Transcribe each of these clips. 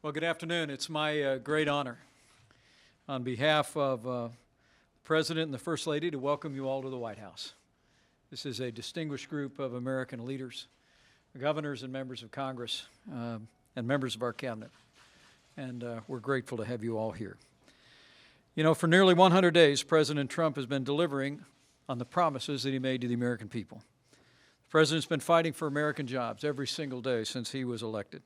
Well, good afternoon. It's my great honor on behalf of the President and the First Lady to welcome you all to the White House. This is a distinguished group of American leaders, governors and members of Congress, and members of our cabinet. And we're grateful to have you all here. You know, for nearly 100 days, President Trump has been delivering on the promises that he made to the American people. The President's been fighting for American jobs every single day since he was elected,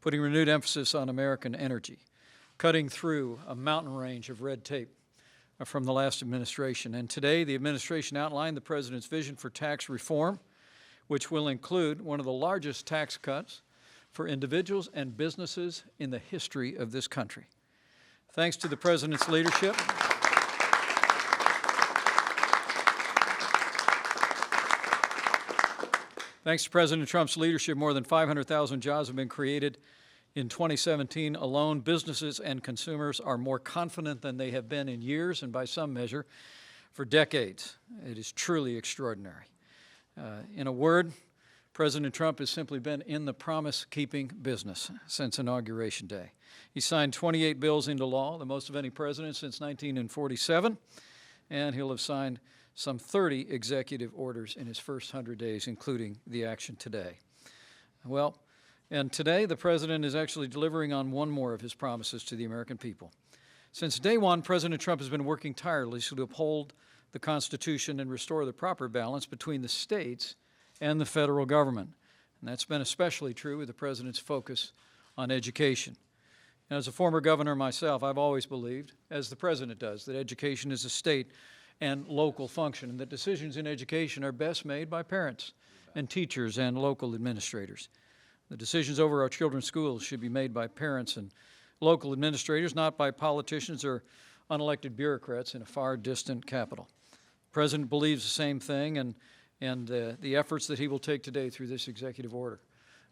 putting renewed emphasis on American energy, cutting through a mountain range of red tape from the last administration. And today, the administration outlined the President's vision for tax reform, which will include one of the largest tax cuts for individuals and businesses in the history of this country. Thanks to the President's leadership, thanks to President Trump's leadership, more than 500,000 jobs have been created in 2017 alone. Businesses and consumers are more confident than they have been in years and by some measure for decades. It is truly extraordinary. In a word, President Trump has simply been in the promise-keeping business since Inauguration Day. He signed 28 bills into law, the most of any president since 1947, and he'll have signed some 30 executive orders in his first 100 days, including the action today. Well, and today the President is actually delivering on one more of his promises to the American people. Since day one, President Trump has been working tirelessly to uphold the Constitution and restore the proper balance between the states and the federal government. And that's been especially true with the President's focus on education. And as a former governor myself, I've always believed, as the President does, that education is a state and local function, and that decisions in education are best made by parents and teachers and local administrators. The decisions over our children's schools should be made by parents and local administrators, not by politicians or unelected bureaucrats in a far distant capital. The President believes the same thing, and the efforts that he will take today through this executive order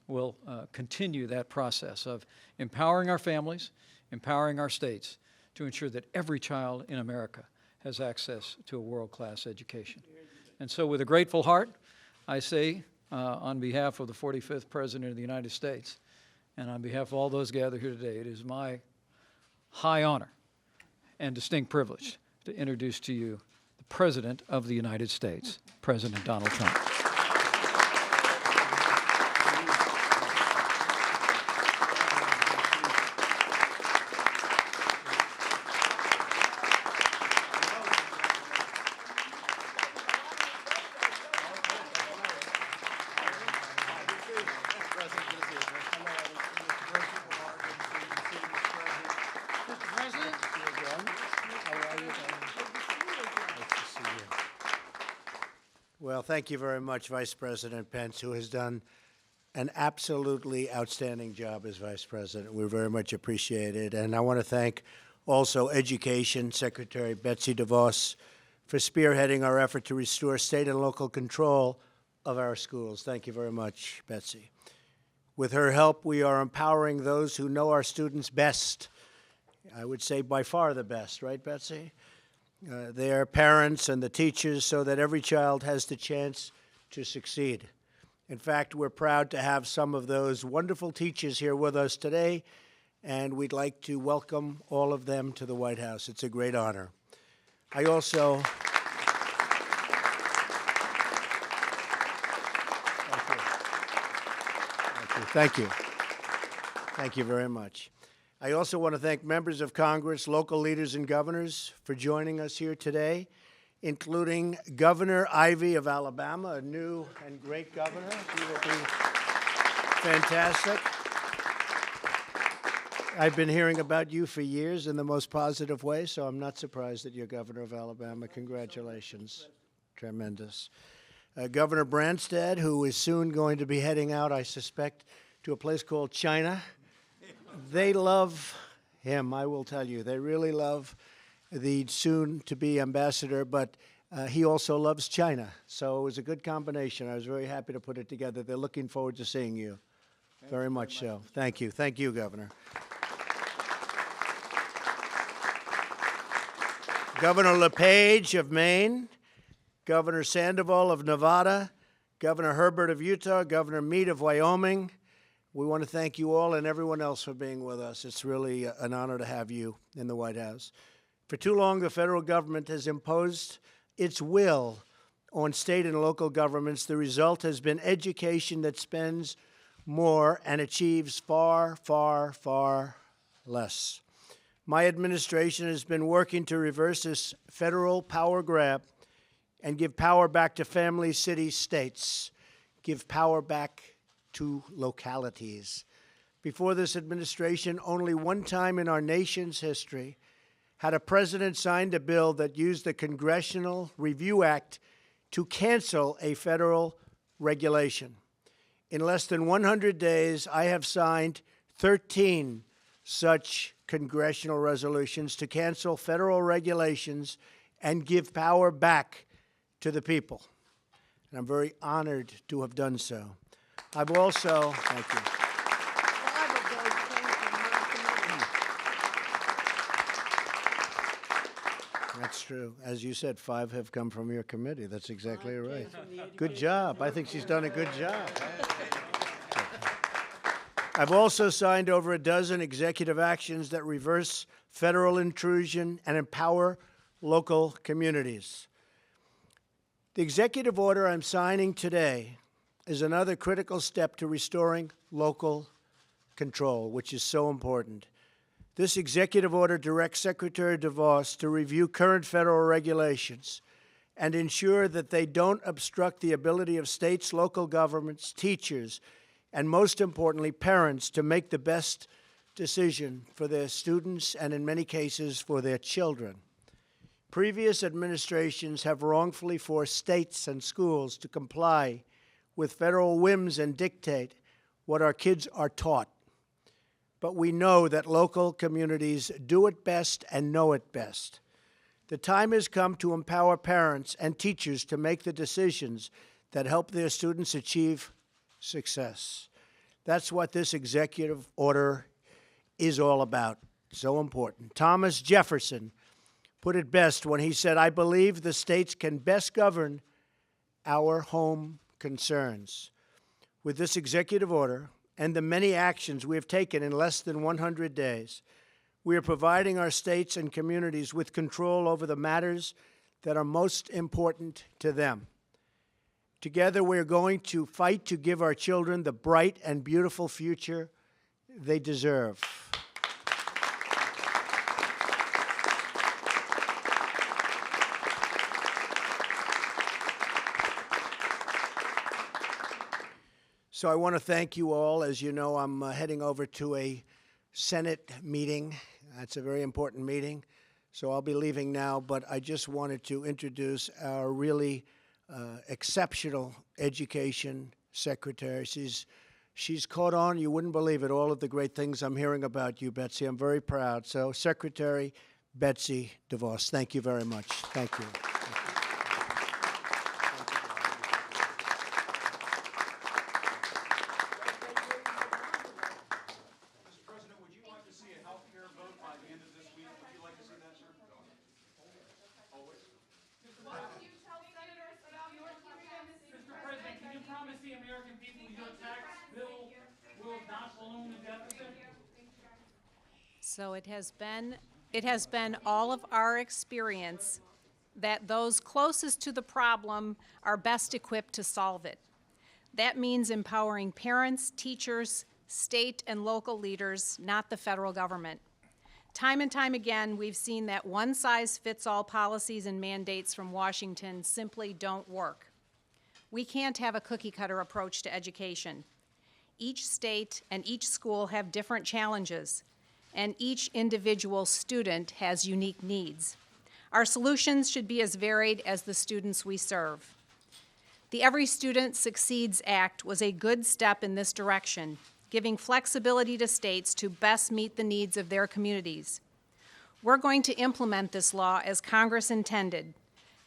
will continue that process of empowering our families, empowering our states to ensure that every child in America has access to a world-class education. And so with a grateful heart, I say on behalf of the 45th President of the United States and on behalf of all those gathered here today, it is my high honor and distinct privilege to introduce to you the President of the United States, President Donald Trump. Well, thank you very much, Vice President Pence, who has done an absolutely outstanding job as Vice President. We very much appreciate it. And I want to thank also Education Secretary Betsy DeVos for spearheading our effort to restore state and local control of our schools. Thank you very much, Betsy. With her help, we are empowering those who know our students best. I would say by far the best, right, Betsy? Their parents and the teachers, so that every child has the chance to succeed. In fact, we're proud to have some of those wonderful teachers here with us today, and we'd like to welcome all of them to the White House. It's a great honor. I also Thank you. Thank you very much. I also want to thank members of Congress, local leaders, and governors for joining us here today, including Governor Ivey of Alabama, a new and great governor. He will be fantastic. I've been hearing about you for years in the most positive way, so I'm not surprised that you're governor of Alabama. Congratulations. Tremendous. Governor Branstad, who is soon going to be heading out, I suspect, to a place called China. They love him, I will tell you. They really love the soon-to-be ambassador, but he also loves China. So it was a good combination. I was very happy to put it together. They're looking forward to seeing you. Very much so. Thank you. Thank you, Governor. Governor LePage of Maine, Governor Sandoval of Nevada, Governor Herbert of Utah, Governor Meade of Wyoming, We want to thank you all and everyone else for being with us. It's really an honor to have you in the White House. For too long, the federal government has imposed its will on state and local governments. The result has been education that spends more and achieves far, far, far less. My administration has been working to reverse this federal power grab and give power back to families, cities, states, give power back to localities. Before this administration, only one time in our nation's history had a president signed a bill that used the Congressional Review Act to cancel a federal regulation. In less than 100 days, I have signed 13 such congressional resolutions to cancel federal regulations and give power back to the people. And I'm very honored to have done so. I've also, thank you. That's true. As you said, 5 have come from your committee. That's exactly right. Good job. I think she's done a good job. I've also signed over a dozen executive actions that reverse federal intrusion and empower local communities. The executive order I'm signing today is another critical step to restoring local control, which is so important. This executive order directs Secretary DeVos to review current federal regulations and ensure that they don't obstruct the ability of states, local governments, teachers, and most importantly, parents to make the best decision for their students and, in many cases, for their children. Previous administrations have wrongfully forced states and schools to comply with federal whims and dictate what our kids are taught. But we know that local communities do it best and know it best. The time has come to empower parents and teachers to make the decisions that help their students achieve success. That's what this executive order is all about. So important. Thomas Jefferson put it best when he said, "I believe the states can best govern our home concerns." With this executive order and the many actions we have taken in less than 100 days, we are providing our states and communities with control over the matters that are most important to them. Together, we are going to fight to give our children the bright and beautiful future they deserve. So I want to thank you all. As you know, I'm heading over to a Senate meeting. That's a very important meeting. So I'll be leaving now, but I just wanted to introduce our really exceptional education secretary. She's caught on, you wouldn't believe it, all of the great things I'm hearing about you, Betsy. I'm very proud. So Secretary Betsy DeVos, thank you very much. Thank you. The American people your tax bill will not balloon the deficit? So it has been all of our experience that those closest to the problem are best equipped to solve it. That means empowering parents, teachers, state and local leaders, not the federal government. Time and time again, we've seen that one-size-fits-all policies and mandates from Washington simply don't work. We can't have a cookie-cutter approach to education. Each state and each school have different challenges, and each individual student has unique needs. Our solutions should be as varied as the students we serve. The Every Student Succeeds Act was a good step in this direction, giving flexibility to states to best meet the needs of their communities. We're going to implement this law as Congress intended,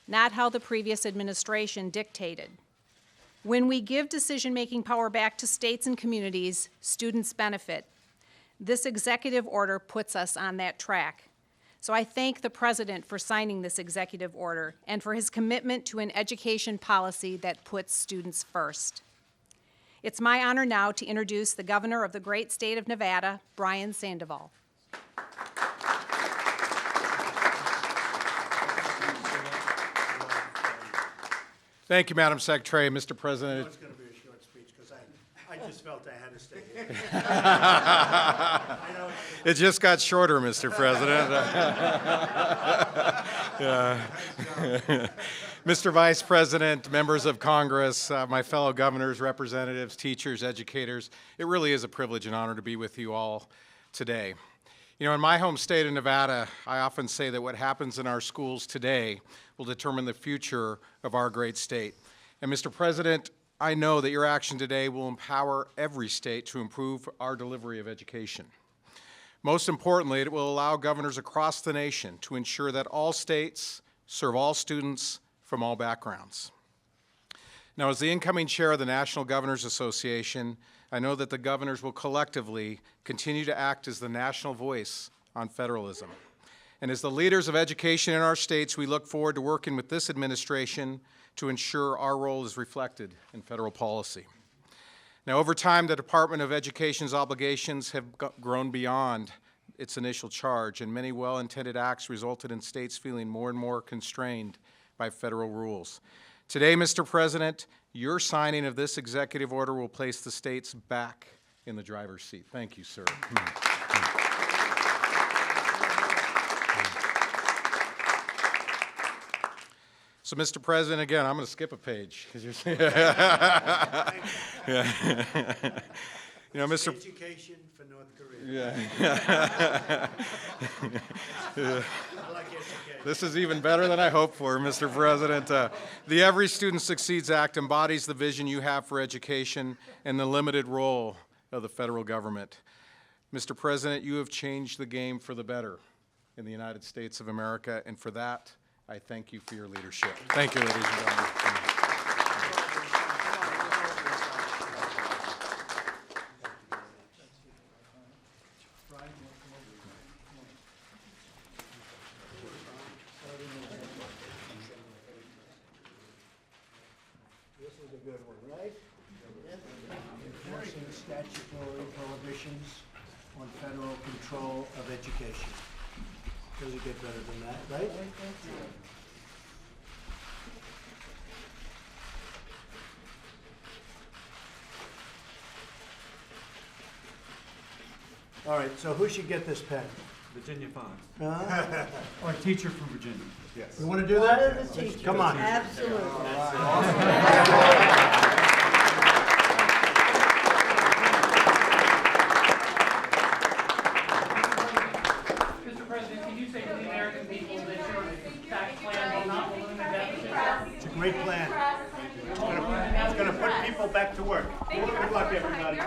not how the previous administration dictated. When we give decision-making power back to states and communities, students benefit. This executive order puts us on that track. So I thank the President for signing this executive order and for his commitment to an education policy that puts students first. It's my honor now to introduce the Governor of the great state of Nevada, Brian Sandoval. Thank you, Madam Secretary. Mr. President. It's going to be a short speech because I just felt I had to stay here. It just got shorter, Mr. President. Mr. Vice President, members of Congress, my fellow governors, representatives, teachers, educators, it really is a privilege and honor to be with you all today. You know, in my home state of Nevada, I often say that what happens in our schools today will determine the future of our great state. And Mr. President, I know that your action today will empower every state to improve our delivery of education. Most importantly, it will allow governors across the nation to ensure that all states serve all students from all backgrounds. Now, as the incoming chair of the National Governors Association, I know that the governors will collectively continue to act as the national voice on federalism. And as the leaders of education in our states, we look forward to working with this administration to ensure our role is reflected in federal policy. Now, over time, the Department of Education's obligations have grown beyond its initial charge, and many well-intended acts resulted in states feeling more and more constrained by federal rules. Today, Mr. President, your signing of this executive order will place the states back in the driver's seat. Thank you, sir. So, Mr. President, again, I'm going to skip a page. You know, Mr. Education for North Korea. Yeah. I like education. This is even better than I hoped for, Mr. President. The Every Student Succeeds Act embodies the vision you have for education and the limited role of the federal government. Mr. President, you have changed the game for the better in the United States of America, and for that, I thank you for your leadership. Thank you, ladies and gentlemen. This is a good one, right? Enforcing statutory prohibitions on federal control of education. Does it get better than that, right? All right, so who should get this pen? Virginia Fine. Or a teacher from Virginia. Yes. You want to do that? Come on. Absolutely. Mr. President, can you say to the American people that your tax plan will not balloon the deficit? It's a great plan. It's going to put people back to work. Good luck, everybody.